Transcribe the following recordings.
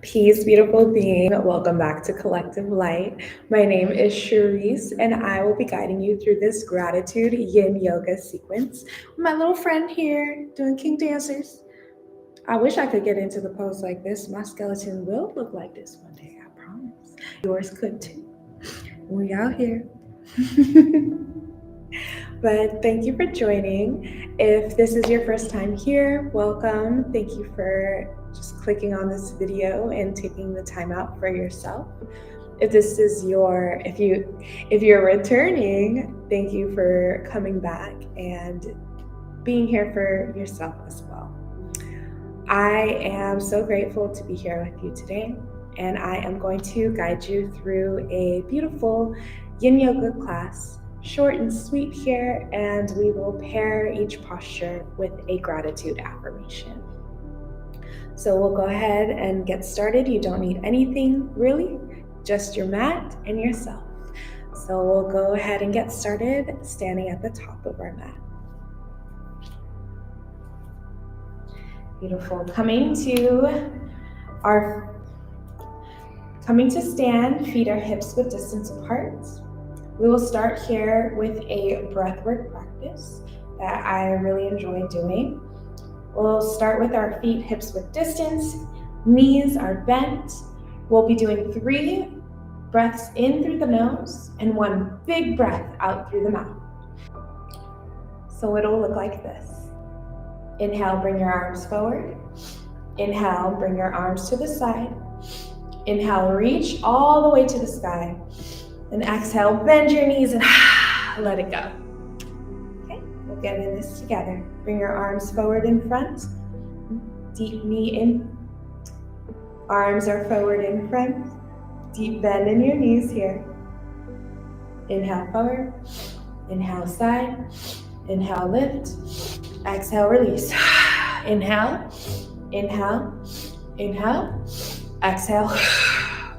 Peace, beautiful being. Welcome back to Collective Light. My name is Cerise, and I will be guiding you through this gratitude yin yoga sequence. My little friend here doing king dancers. I wish I could get into the pose like this. My skeleton will look like this one day, I promise. Yours could too. We out here. But thank you for joining. If this is your first time here, welcome. Thank you for just clicking on this video and taking the time out for yourself. If you're returning, thank you for coming back and being here for yourself as well. I am so grateful to be here with you today, and I am going to guide you through a beautiful yin yoga class, short and sweet here, and we will pair each posture with a gratitude affirmation. So we'll go ahead and get started. You don't need anything really, just your mat and yourself. So we'll go ahead and get started standing at the top of our mat. Beautiful. Coming to stand, feet are hips width distance apart. We will start here with a breathwork practice that I really enjoy doing. We'll start with our feet hips width distance, knees are bent. We'll be doing 3 breaths in through the nose and 1 big breath out through the mouth. So it'll look like this. Inhale, bring your arms forward. Inhale, bring your arms to the side. Inhale, reach all the way to the sky. And exhale, bend your knees and let it go. Okay, we'll get in this together. Bring your arms forward in front. Deep knee in. Arms are forward in front. Deep bend in your knees here. Inhale forward. Inhale side. Inhale lift. Exhale release. Inhale. Inhale. Inhale. Exhale.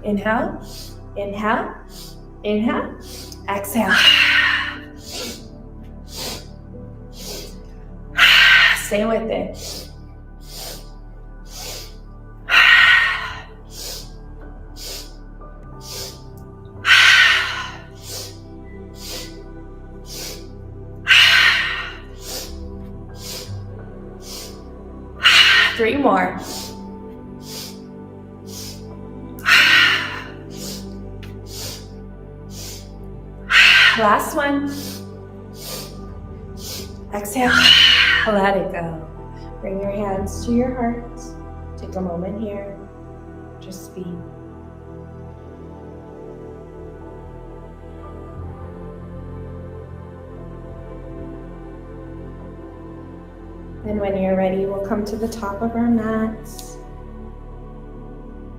Inhale. Inhale. Inhale. Exhale. Stay with it. 3 more. Last one. Exhale, let it go. Bring your hands to your heart. Take a moment here. Just be. And when you're ready, we'll come to the top of our mats.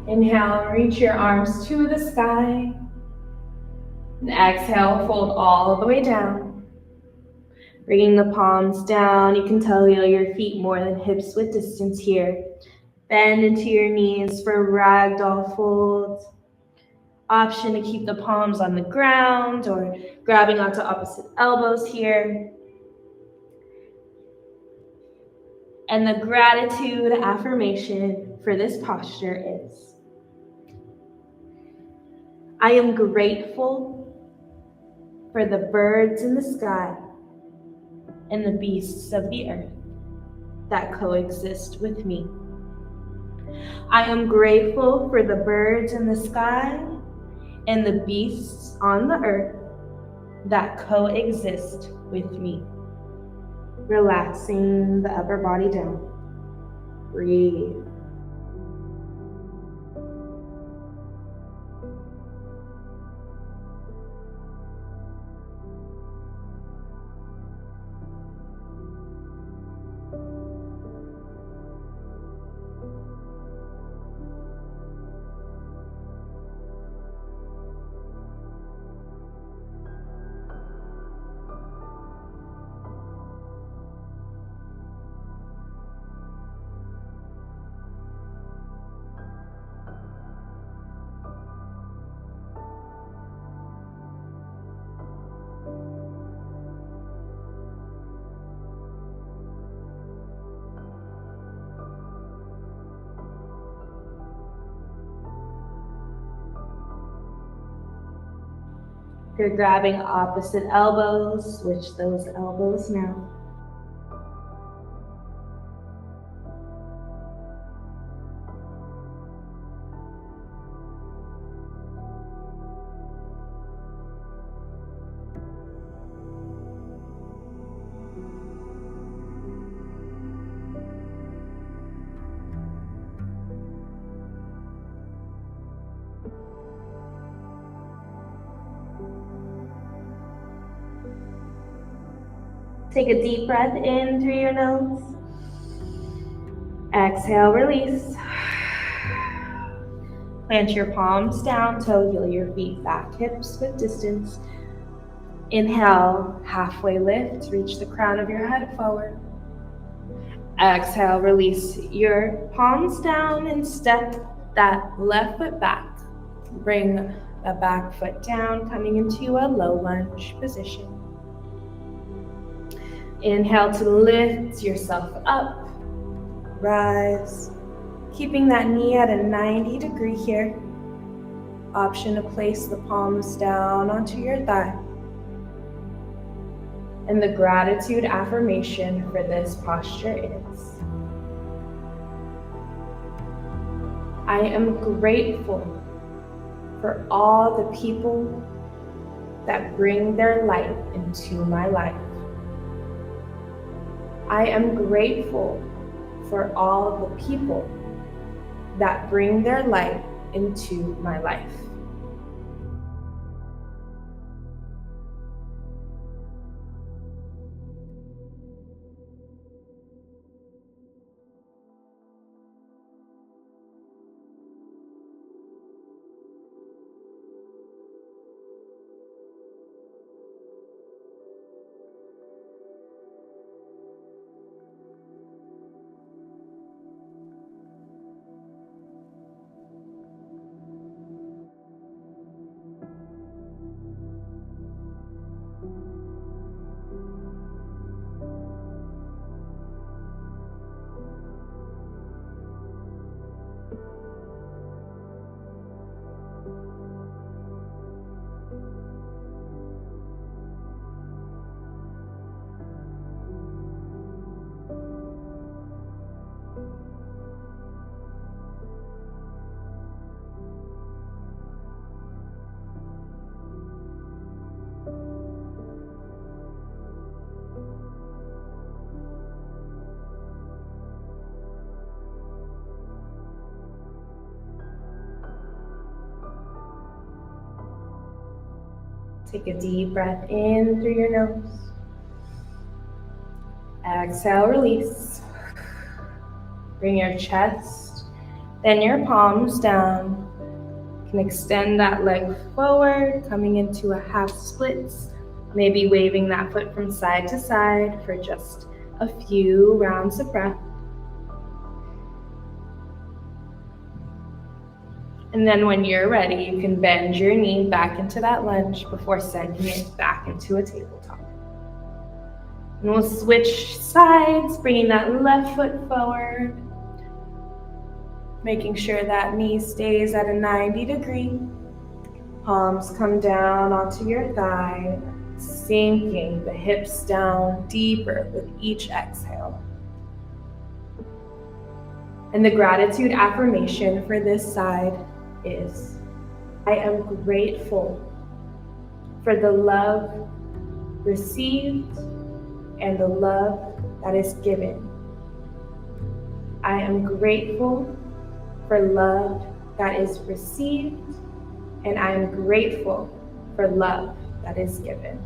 Inhale, reach your arms to the sky. And exhale, fold all the way down. Bringing the palms down, you can tell your feet more than hips width distance here. Bend into your knees for ragdoll fold. Option to keep the palms on the ground or grabbing onto opposite elbows here. And the gratitude affirmation for this posture is, I am grateful for the birds in the sky and the beasts of the earth that coexist with me. I am grateful for the birds in the sky and the beasts on the earth that coexist with me. Relaxing the upper body down. Breathe. If you're grabbing opposite elbows, switch those elbows now. Take a deep breath in through your nose. Exhale, release. Plant your palms down, toe heel your feet back, hips with distance. Inhale, halfway lift, reach the crown of your head forward. Exhale, release your palms down and step that left foot back. Bring the back foot down, coming into a low lunge position. Inhale to lift yourself up, rise, keeping that knee at a 90-degree here. Option to place the palms down onto your thigh. And the gratitude affirmation for this posture is, I am grateful for all the people that bring their light into my life. I am grateful for all the people that bring their light into my life. Take a deep breath in through your nose. Exhale, release. Bring your chest, then your palms down. You can extend that leg forward, coming into a half splits, maybe waving that foot from side to side for just a few rounds of breath. And then when you're ready, you can bend your knee back into that lunge before sending it back into a tabletop. And we'll switch sides, bringing that left foot forward, making sure that knee stays at a 90-degree. Palms come down onto your thigh, sinking the hips down deeper with each exhale. And the gratitude affirmation for this side is, I am grateful for the love received and the love that is given. I am grateful for love that is received, and I am grateful for love that is given.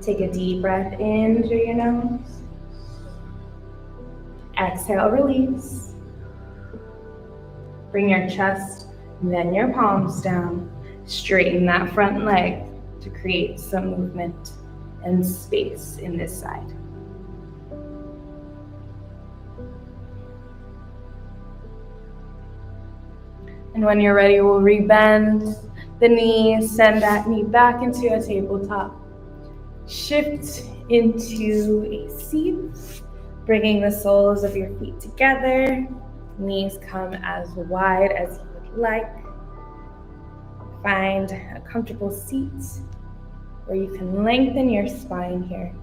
Take a deep breath in through your nose. Exhale, release. Bring your chest and then your palms down. Straighten that front leg to create some movement and space in this side. And when you're ready, we'll rebend the knees, send that knee back into a tabletop. Shift into a seat, bringing the soles of your feet together. Knees come as wide as you would like. Find a comfortable seat where you can lengthen your spine here.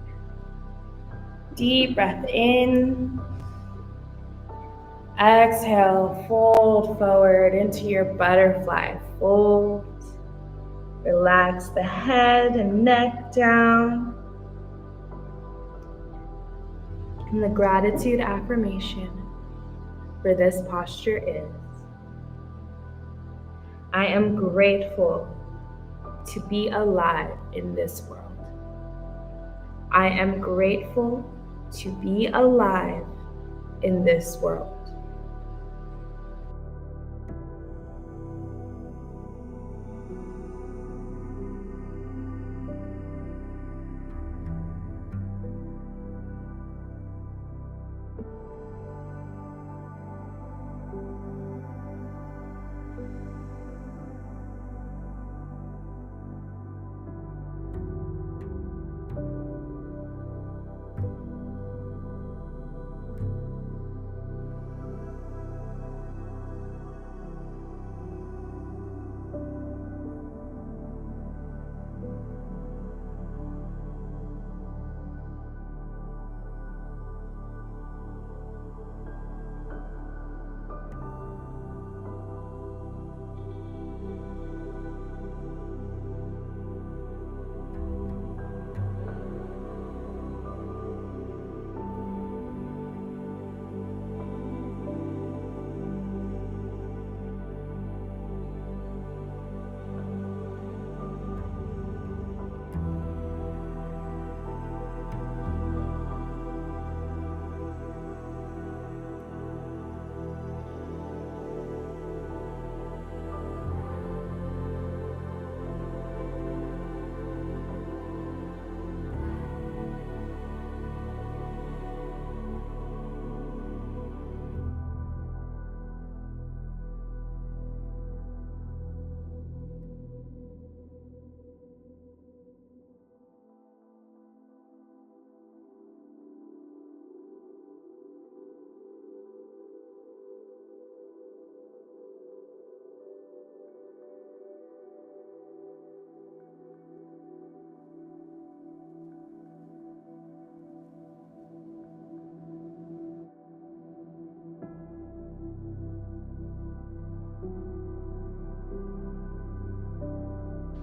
Deep breath in. Exhale, fold forward into your butterfly. Fold. Relax the head and neck down. And the gratitude affirmation for this posture is, I am grateful to be alive in this world. I am grateful to be alive in this world.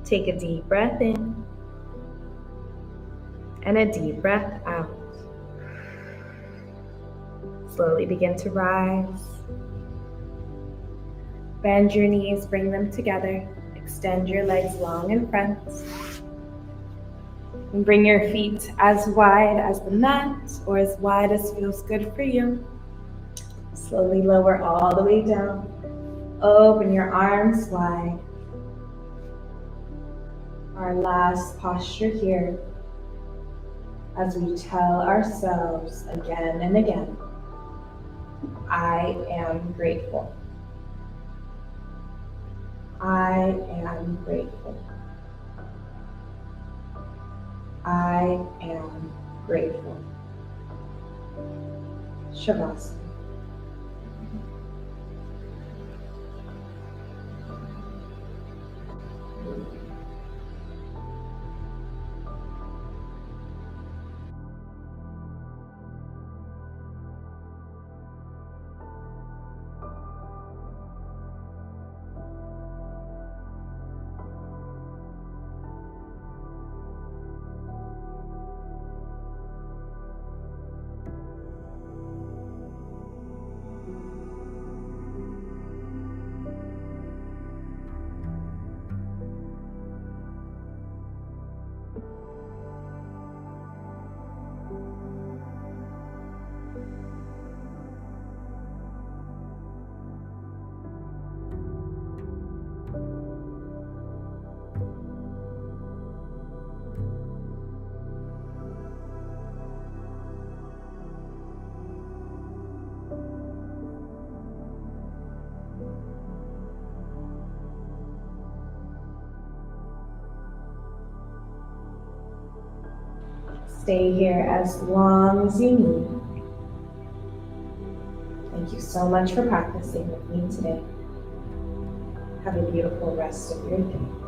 Take a deep breath in and a deep breath out. Slowly begin to rise. Bend your knees, bring them together. Extend your legs long in front. And bring your feet as wide as the mat or as wide as feels good for you. Slowly lower all the way down. Open your arms wide. Our last posture here, as we tell ourselves again and again, I am grateful. I am grateful. I am grateful. Shavasana. stay here as long as you need. Thank you so much for practicing with me today. Have a beautiful rest of your day.